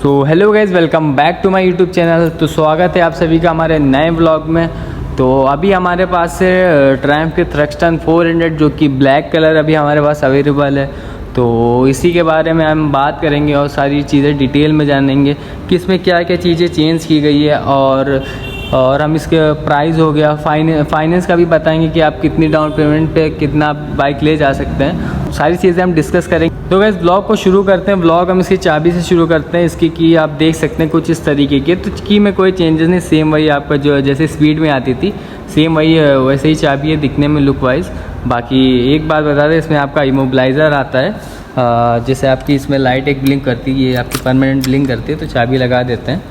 तो hello guys, welcome back to my YouTube channel. तो स्वागत है आप सभी का हमारे नए व्लॉग में। तो अभी हमारे पास है ट्रायम्फ के थ्रस्टन 400 जो कि ब्लैक कलर अभी हमारे पास अवेलेबल है। तो इसी के बारे में हम बात करेंगे और सारी चीज़ें डिटेल में जानेंगे कि इसमें क्या क्या चीज़ें चेंज की गई है और हम इसके प्राइस हो गया, फाइनेंस का भी बताएंगे कि आप कितनी डाउन पेमेंट पे कितना बाइक ले जा सकते हैं। सारी चीज़ें हम डिस्कस करेंगे। तो गाइस ब्लॉग को शुरू करते हैं। ब्लॉग हम इसकी चाबी से शुरू करते हैं। इसकी की आप देख सकते हैं कुछ इस तरीके की। तो की में कोई चेंजेस नहीं, सेम वही आपका जो जैसे स्पीड में आती थी सेम वही वैसे ही चाबी है दिखने में लुक वाइज। बाकी एक बात बता दें, इसमें आपका इमोबिलाइज़र आता है। जैसे आपकी इसमें लाइट एक ब्लिंक करती है, ये आपकी परमानेंट ब्लिंक करती है, तो चाबी लगा देते हैं।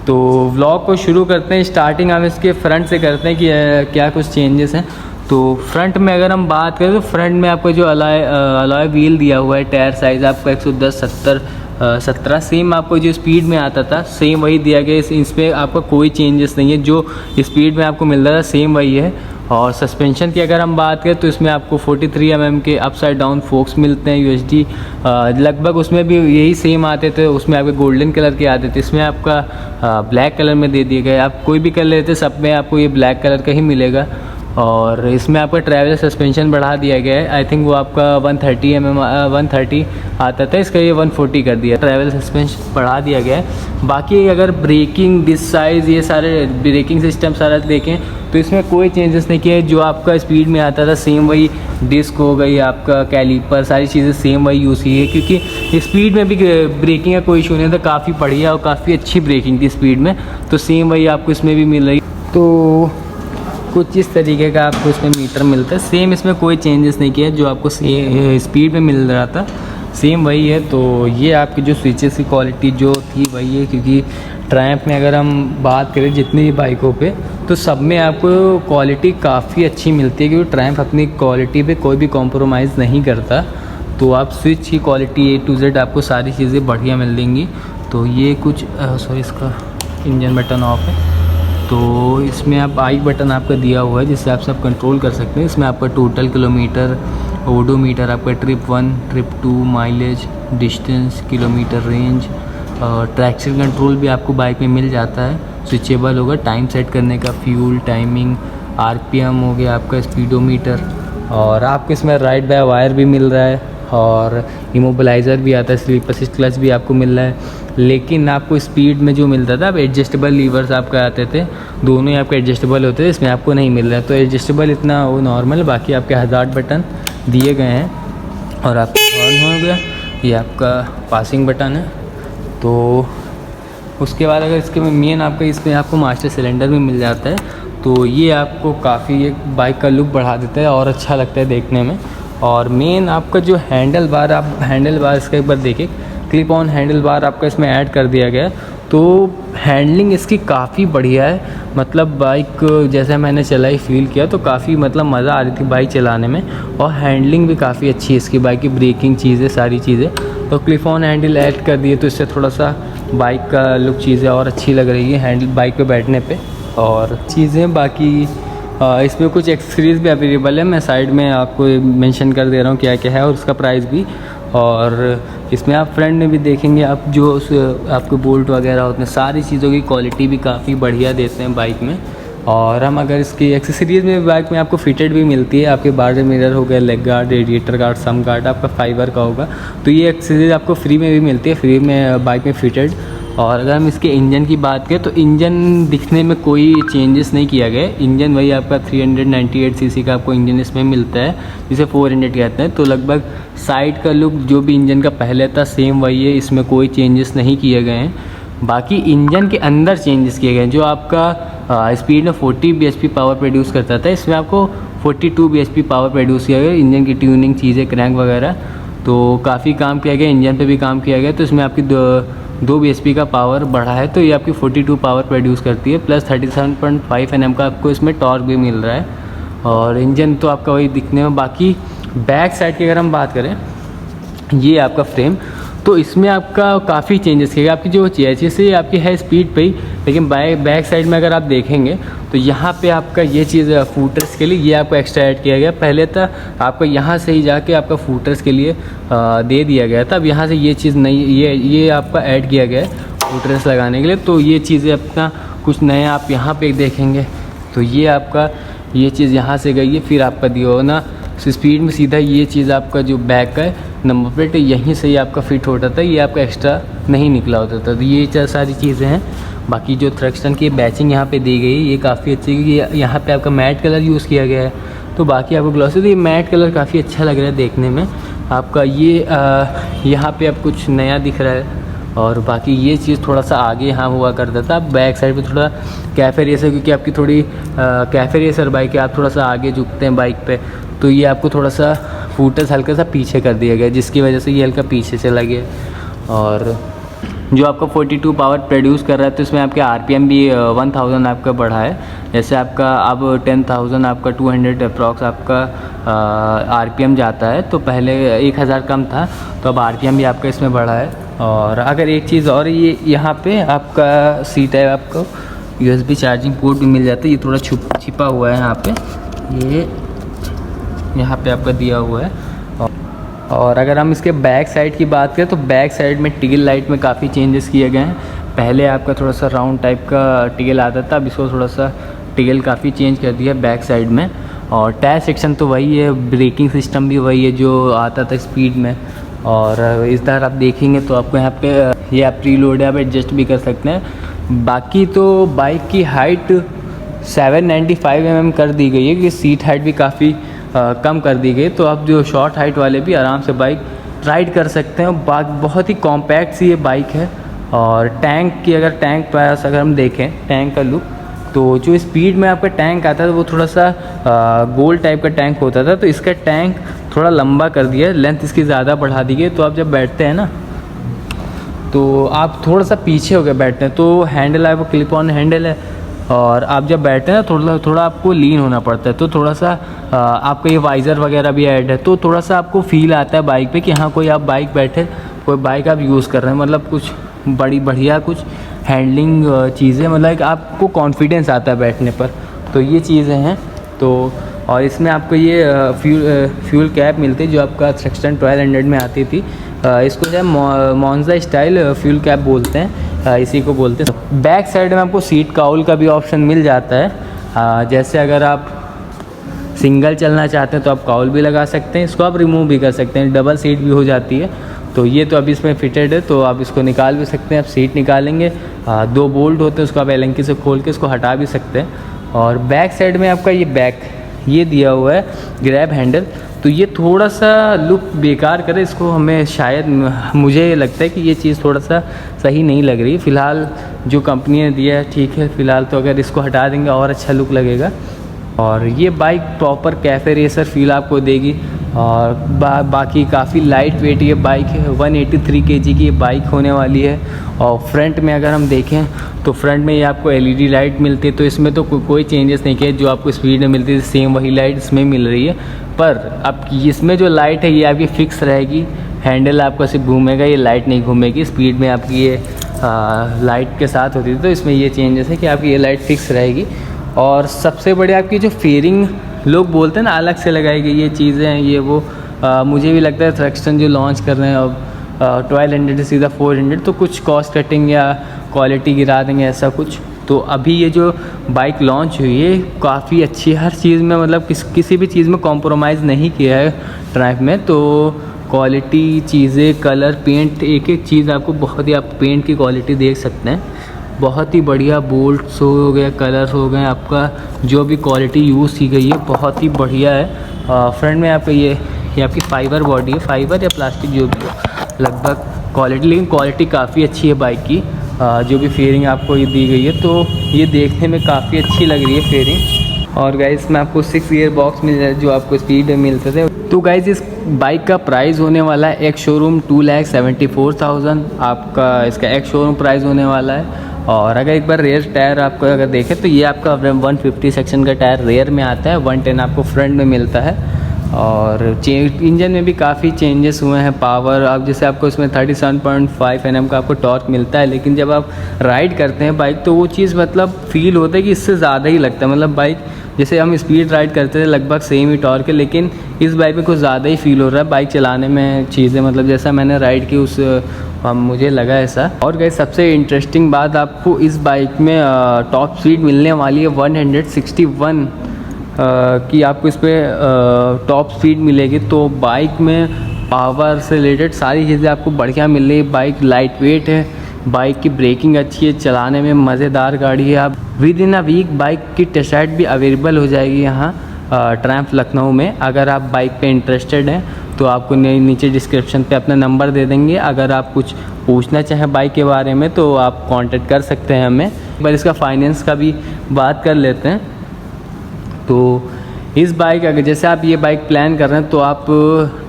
तो व्लॉग को शुरू करते हैं। स्टार्टिंग हम इसके फ्रंट से करते हैं कि क्या कुछ चेंजेस हैं। तो फ्रंट में अगर हम बात करें तो फ्रंट में आपको जो अलॉय व्हील दिया हुआ है, टायर साइज़ आपका 110/70/17 सेम आपको जो स्पीड में आता था सेम वही दिया गया। इस पर आपका कोई चेंजेस नहीं है, जो स्पीड में आपको मिल रहा था सेम वही है। और सस्पेंशन की अगर हम बात करें तो इसमें आपको 43 mm के अपसाइड डाउन फोक्स मिलते हैं UHD। लगभग उसमें भी यही सेम आते थे, उसमें आपके गोल्डन कलर के आते थे, इसमें आपका ब्लैक कलर में दे दिए गए। आप कोई भी कलर लेते सब में आपको ये ब्लैक कलर का ही मिलेगा। और इसमें आपका ट्रैवलर सस्पेंशन बढ़ा दिया गया है। आई थिंक वो आपका 130 आता था, इसका ये 140 कर दिया। ट्रैवलर सस्पेंशन बढ़ा दिया गया है। बाकी अगर ब्रेकिंग डिस्क साइज़ ये सारे ब्रेकिंग सिस्टम सारा देखें तो इसमें कोई चेंजेस नहीं किया है। जो आपका स्पीड में आता था सेम वही डिस्क हो गई, आपका कैलिपर सारी चीज़ें सेम वही यूज़ की है, क्योंकि स्पीड में भी ब्रेकिंग का कोई इशू नहीं था। काफ़ी बढ़िया और काफ़ी अच्छी ब्रेकिंग थी स्पीड में, तो सेम वही आपको इसमें भी मिल रही। तो कुछ इस तरीके का आपको इसमें मीटर मिलता है। सेम इसमें कोई चेंजेस नहीं किया, जो आपको स्पीड में मिल रहा था सेम वही है। तो ये आपकी जो स्विचेस की क्वालिटी जो थी वही है, क्योंकि ट्रायम्फ में अगर हम बात करें जितनी भी बाइकों पे तो सब में आपको क्वालिटी काफ़ी अच्छी मिलती है, क्योंकि ट्रायम्फ अपनी क्वालिटी पे कोई भी कॉम्प्रोमाइज़ नहीं करता। तो आप स्विच की क्वालिटी A to Z आपको सारी चीज़ें बढ़िया मिल देंगी। तो ये कुछ इसका इंजन बटन ऑफ है। तो इसमें आप आई बटन आपका दिया हुआ है जिससे आप सब कंट्रोल कर सकते हैं। इसमें आपका टोटल किलोमीटर, ओडोमीटर, आपका trip 1, trip 2, mileage, distance, kilometre range, traction control भी आपको बाइक में मिल जाता है। स्विचेबल होगा, टाइम सेट करने का, फ्यूल टाइमिंग, RPM हो गया आपका, स्पीडोमीटर, और आपको इसमें राइड बाय वायर भी मिल रहा है, और इमोबिलाइज़र भी आता है, स्लीपर असिस्ट क्लच भी आपको मिल रहा है। लेकिन आपको स्पीड में जो मिलता था, अब एडजस्टेबल लीवर्स आपके आते थे, दोनों ही आपके एडजस्टेबल होते थे, इसमें आपको नहीं मिल रहा है। तो एडजस्टेबल इतना वो नॉर्मल है। बाकी आपके हज़ार्ड बटन दिए गए हैं, और आपका हॉर्न हो गया, ये आपका पासिंग बटन है। तो उसके बाद अगर इसके मेन आपका इसमें आपको मास्टर सिलेंडर भी मिल जाता है, तो ये आपको काफ़ी एक बाइक का लुक बढ़ा देता है और अच्छा लगता है देखने में। और मेन आपका जो हैंडल बार, आप हैंडल बार इसका एक बार देखिए, क्लिप ऑन हैंडल बार आपका इसमें ऐड कर दिया गया है। तो हैंडलिंग इसकी काफ़ी बढ़िया है, मतलब बाइक जैसे मैंने चलाई फील किया तो काफ़ी मतलब मज़ा आ रही थी बाइक चलाने में। और हैंडलिंग भी काफ़ी अच्छी है इसकी बाइक की, ब्रेकिंग चीज़ें सारी चीज़ें। तो क्लिप ऑन हैंडल ऐड कर दिए तो इससे थोड़ा सा बाइक का लुक चीज़ें और अच्छी लग रही है हैंडल बाइक पे बैठने पे। और चीज़ें बाकी इसमें कुछ एक्सेसरीज़ भी अवेलेबल है, मैं साइड में आपको मेंशन कर दे रहा हूँ क्या क्या है और उसका प्राइस भी। और इसमें आप फ्रंट में भी देखेंगे, आप जो आपके बोल्ट वगैरह होते हैं सारी चीज़ों की क्वालिटी भी काफ़ी बढ़िया देते हैं बाइक में। और हम अगर इसकी एक्सेसरीज़ में बाइक में आपको फिटेड भी मिलती है, आपके बार्डर मिरर हो गया, लेग गार्ड, रेडिएटर गार्ड, सम गार्ड आपका फाइबर का होगा। तो ये एक्सेसरीज आपको फ्री में भी मिलती है, फ्री में बाइक में फिटेड। और अगर हम इसके इंजन की बात करें तो इंजन दिखने में कोई चेंजेस नहीं किया गया। इंजन वही आपका 398 cc का आपको इंजन इसमें मिलता है, जिसे 400 कहते हैं। तो लगभग साइड का लुक जो भी इंजन का पहले था सेम वही है, इसमें कोई चेंजेस नहीं किए गए हैं। बाकी इंजन के अंदर चेंजेस किए गए हैं। जो आपका स्पीड में 40 bhp पावर प्रोड्यूस करता था, इसमें आपको 42 bhp पावर प्रोड्यूस किया गया। इंजन की ट्यूनिंग चीज़ें, क्रैंक वगैरह, तो काफ़ी काम किया गया, इंजन पे भी काम किया गया। तो इसमें आपकी 2 bhp का पावर बढ़ा है, तो ये आपकी 42 पावर प्रोड्यूस करती है, प्लस 37.5 Nm का आपको इसमें टॉर्क भी मिल रहा है। और इंजन तो आपका वही दिखने में। बाकी बैक साइड की अगर हम बात करें, ये आपका फ्रेम, तो इसमें आपका काफ़ी चेंजेस किया गया। आपकी जो चेसिस से आपकी है स्पीड पे ही, लेकिन बैक साइड में अगर आप देखेंगे तो यहाँ पे आपका ये चीज़ फूटर्स के लिए ये आपको एक्स्ट्रा ऐड किया गया। पहले तो आपको यहाँ से ही जाके आपका फूटर्स के लिए दे दिया गया था, अब यहाँ से ये चीज़ नहीं, ये आपका ऐड किया गया है फूटर्स लगाने के लिए। तो ये चीज़ें अपना कुछ नया आप यहाँ पे देखेंगे। तो ये आपका ये चीज़ यहाँ से गई है, फिर आपका दिया हो ना स्पीड में सीधा ये चीज़ आपका जो बैक का नंबर प्लेट है यहीं से ही आपका फिट होता था, ये आपका एक्स्ट्रा नहीं निकला होता था। तो ये सारी चीज़ें हैं। बाकी जो थ्रक्स्टन की बैचिंग यहाँ पे दी गई है ये काफ़ी अच्छी है, क्योंकि यहाँ पे आपका मैट कलर यूज़ किया गया है। तो बाकी आपको ग्लॉसी, तो ये मैट कलर काफ़ी अच्छा लग रहा है देखने में आपका। ये यहाँ पे अब कुछ नया दिख रहा है। और बाकी ये चीज़ थोड़ा सा आगे यहाँ हुआ करता था, बैक साइड पे थोड़ा कैफे रेसर, क्योंकि आपकी थोड़ी कैफे रेसर बाइक है, आप थोड़ा सा आगे झुकते हैं बाइक पे, तो ये आपको थोड़ा सा फूटर्स हल्का सा पीछे कर दिया गया, जिसकी वजह से ये हल्का पीछे चला गया। और जो आपका 42 पावर प्रोड्यूस कर रहा है, तो इसमें आपके आरपीएम भी 1000 आपका बढ़ा है। जैसे आपका अब 10,000 आपका 200 अप्रॉक्स आपका आरपीएम जाता है, तो पहले 1000 कम था, तो अब आरपीएम भी आपका इसमें बढ़ा है। और अगर एक चीज़ और, ये यहाँ पे आपका सीट है, आपको यूएसबी चार्जिंग पोर्ट भी मिल जाता है। ये थोड़ा छिपा हुआ है यहाँ पे, ये यहाँ पे आपका दिया हुआ है। और अगर हम इसके बैक साइड की बात करें, तो बैक साइड में टेल लाइट में काफ़ी चेंजेस किए गए हैं। पहले आपका थोड़ा सा राउंड टाइप का टेल आता था, अब इसको थोड़ा सा टेल काफ़ी चेंज कर दिया बैक साइड में। और टायर सेक्शन तो वही है, ब्रेकिंग सिस्टम भी वही है जो आता था स्पीड में। और इस तरह आप देखेंगे तो आपको यहाँ पे ये आप प्रीलोड है, आप एडजस्ट भी कर सकते हैं। बाकी तो बाइक की हाइट 795 mm कर दी गई है, कि सीट हाइट भी काफ़ी कम कर दी गई, तो आप जो शॉर्ट हाइट वाले भी आराम से बाइक राइड कर सकते हैं। बहुत ही कॉम्पैक्ट सी ये बाइक है। और टैंक की अगर अगर हम देखें टैंक का लुक, तो जो स्पीड में आपका टैंक आता था वो थोड़ा सा गोल टाइप का टैंक होता था, तो इसका टैंक थोड़ा लंबा कर दिया, लेंथ इसकी ज़्यादा बढ़ा दी गई। तो आप जब बैठते हैं ना, तो आप थोड़ा सा पीछे हो के बैठते हैं, तो हैंडल आपको क्लिप ऑन हैंडल है, और आप जब बैठते हैं ना थोड़ा आपको लीन होना पड़ता है, तो थोड़ा सा आपका ये वाइज़र वगैरह भी ऐड है, तो थोड़ा सा आपको फील आता है बाइक पे कि हाँ कोई आप बाइक बैठे, कोई बाइक आप यूज़ कर रहे हैं, मतलब कुछ बढ़िया कुछ हैंडलिंग चीज़ें, मतलब आपको कॉन्फिडेंस आता है बैठने पर। तो ये चीज़ें हैं। तो और इसमें आपको ये फ्यूल कैप मिलती है जो आपका थ्रक्स्टन 1200 में आती थी। इसको जो है मॉन्जा स्टाइल फ्यूल कैप बोलते हैं, इसी को बोलते हैं। बैक साइड में आपको सीट काउल का भी ऑप्शन मिल जाता है। जैसे अगर आप सिंगल चलना चाहते हैं तो आप काउल भी लगा सकते हैं, इसको आप रिमूव भी कर सकते हैं, डबल सीट भी हो जाती है। तो ये तो अभी इसमें फिटेड है, तो आप इसको निकाल भी सकते हैं। आप सीट निकालेंगे, 2 बोल्ट होते हैं, उसको आप एलंकी से खोल के इसको हटा भी सकते हैं। और बैक साइड में आपका ये दिया हुआ है ग्रैब हैंडल, तो ये थोड़ा सा लुक बेकार करे, इसको हमें शायद मुझे लगता है कि ये चीज़ थोड़ा सा सही नहीं लग रही। फ़िलहाल जो कंपनी ने दिया है ठीक है, फ़िलहाल तो अगर इसको हटा देंगे और अच्छा लुक लगेगा। और ये bike proper cafe racer feel आपको देगी। और बाकी काफ़ी लाइट वेट ये बाइक है, 183 kg की ये बाइक होने वाली है। और फ्रंट में अगर हम देखें तो फ्रंट में ये आपको LED लाइट मिलती है, तो इसमें तो कोई चेंजेस नहीं किए, जो आपको स्पीड में मिलती है सेम वही लाइट इसमें मिल रही है। पर अब इसमें जो लाइट है ये आपकी फ़िक्स रहेगी, हैंडल आपका सिर्फ घूमेगा, ये लाइट नहीं घूमेगी। स्पीड में आपकी ये लाइट के साथ होती थी, तो इसमें ये चेंजेस है कि आपकी ये लाइट फ़िक्स रहेगी। और सबसे बड़ी आपकी जो फेयरिंग लोग बोलते हैं ना अलग से लगाई गई ये चीज़ें हैं, ये वो मुझे भी लगता है थ्रक्स्टन जो लॉन्च कर रहे हैं अब 1200 से सीधा 400, तो कुछ कॉस्ट कटिंग या क्वालिटी गिरा देंगे ऐसा कुछ। तो अभी ये जो बाइक लॉन्च हुई है काफ़ी अच्छी है, हर चीज़ में मतलब किसी भी चीज़ में कॉम्प्रोमाइज़ नहीं किया है ट्राइब में। तो क्वालिटी चीज़ें, कलर, पेंट, एक चीज़ आपको बहुत ही, आप पेंट की क्वालिटी देख सकते हैं, बहुत ही बढ़िया। बोल्ट्स हो गए, कलर्स हो गए, आपका जो भी क्वालिटी यूज़ की गई है बहुत ही बढ़िया है। फ्रंट में आपका ये आपकी फाइबर बॉडी है, फाइबर या प्लास्टिक जो भी हो, लगभग क्वालिटी, लेकिन क्वालिटी काफ़ी अच्छी है बाइक की। जो भी फेयरिंग आपको ये दी गई है तो ये देखने में काफ़ी अच्छी लग रही है फेयरिंग। और गाइस इसमें आपको 6 गियर बॉक्स मिल जाए जो आपको स्पीड में मिलते थे। तो गाइस इस बाइक का प्राइस होने वाला है एक शोरूम 2,74,000 आपका इसका एक शोरूम प्राइस होने वाला है। और अगर एक बार रेयर टायर आपको अगर देखें तो ये आपका 150 सेक्शन का टायर रेयर में आता है, 110 आपको फ्रंट में मिलता है। और इंजन में भी काफ़ी चेंजेस हुए हैं। पावर अब जैसे आपको इसमें 37.5 Nm का आपको टॉर्क मिलता है, लेकिन जब आप राइड करते हैं बाइक तो वो चीज़ मतलब फील होता है कि इससे ज़्यादा ही लगता है। मतलब बाइक जैसे हम स्पीड राइड करते थे लगभग सेम ही टॉर्क है, लेकिन इस बाइक में कुछ ज़्यादा ही फील हो रहा है बाइक चलाने में। चीज़ें मतलब जैसा मैंने राइड की उस मुझे लगा ऐसा। और गाइस सबसे इंटरेस्टिंग बात, आपको इस बाइक में टॉप स्पीड मिलने वाली है 161 की आपको इस पर टॉप स्पीड मिलेगी। तो बाइक में पावर से रिलेटेड सारी चीज़ें आपको बढ़िया मिल रही है। बाइक लाइट वेट है, बाइक की ब्रेकिंग अच्छी है, चलाने में मज़ेदार गाड़ी है। आप within a week bike की टेस्ट राइड भी अवेलेबल हो जाएगी यहाँ ट्रायम्फ लखनऊ में। अगर आप बाइक पे इंटरेस्टेड हैं तो आपको नीचे डिस्क्रिप्शन पे अपना नंबर दे देंगे। अगर आप कुछ पूछना चाहें बाइक के बारे में तो आप कांटेक्ट कर सकते हैं हमें। एक बार इसका फाइनेंस का भी बात कर लेते हैं। तो इस बाइक अगर जैसे आप ये बाइक प्लान कर रहे हैं तो आप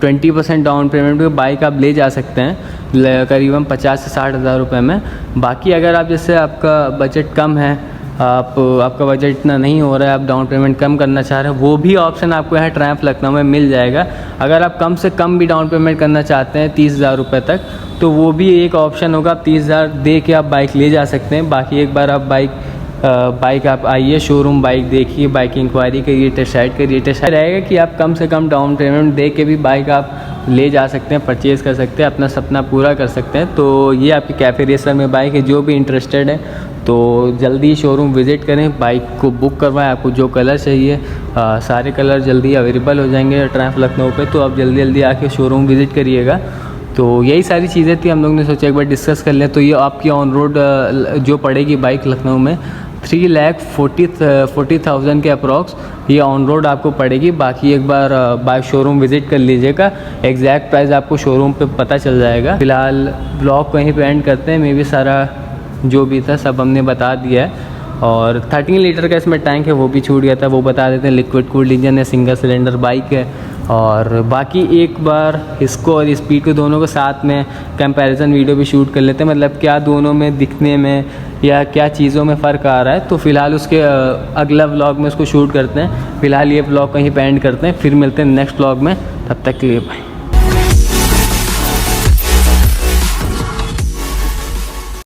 20% डाउन पेमेंट पे बाइक आप ले जा सकते हैं करीबन 50 से 60 हज़ार रुपये में। बाकी अगर आप जैसे आपका बजट कम है, आपका बजट इतना नहीं हो रहा है, आप डाउन पेमेंट कम करना चाह रहे हैं, वो भी ऑप्शन आपको यहाँ ट्रायम्फ लखनऊ में मिल जाएगा। अगर आप कम से कम भी डाउन पेमेंट करना चाहते हैं 30 हज़ार रुपये तक, तो वो भी एक ऑप्शन होगा। आप 30 हज़ार दे के आप बाइक ले जा सकते हैं। बाकी एक बार आप बाइक आप आइए शोरूम, बाइक देखिए, बाइक की इंक्वायरी करिए, टेस्ट राइड करिए। टेस्ट राइड रहेगा कि आप कम से कम डाउन पेमेंट दे के भी बाइक आप ले जा सकते हैं, परचेज़ कर सकते हैं, अपना सपना पूरा कर सकते हैं। तो ये आपकी कैफे रेसर में बाइक है। जो भी इंटरेस्टेड है तो जल्दी शोरूम विज़िट करें, बाइक को बुक करवाएं। आपको जो कलर चाहिए सारे कलर जल्दी अवेलेबल हो जाएंगे ट्रायम्फ लखनऊ पे। तो आप जल्दी जल्दी आके शोरूम विज़िट करिएगा। तो यही सारी चीज़ें थी, हम लोग ने सोचा एक बार डिस्कस कर लें। तो ये आपकी ऑन रोड जो पड़ेगी बाइक लखनऊ में 3,40,000 के अप्रॉक्स ये ऑन रोड आपको पड़ेगी। बाकी एक बार बाइक शोरूम विज़िट कर लीजिएगा, एग्जैक्ट प्राइस आपको शोरूम पे पता चल जाएगा। फ़िलहाल ब्लॉग को यहीं पे एंड करते हैं। मैं भी सारा जो भी था सब हमने बता दिया है। और 13 लीटर का इसमें टैंक है, वो भी छूट गया था, वो बता देते हैं। लिक्विड कूल्ड इंजन है, सिंगल सिलेंडर बाइक है। और बाकी एक बार इसको और स्पीड को दोनों को साथ में कंपैरिजन वीडियो भी शूट कर लेते हैं, मतलब क्या दोनों में दिखने में या क्या चीज़ों में फ़र्क आ रहा है। तो फ़िलहाल उसके अगला व्लॉग में उसको शूट करते हैं। फ़िलहाल ये व्लॉग कहीं पे एंड करते हैं, फिर मिलते हैं नेक्स्ट व्लॉग में। तब तक के लिए बाय।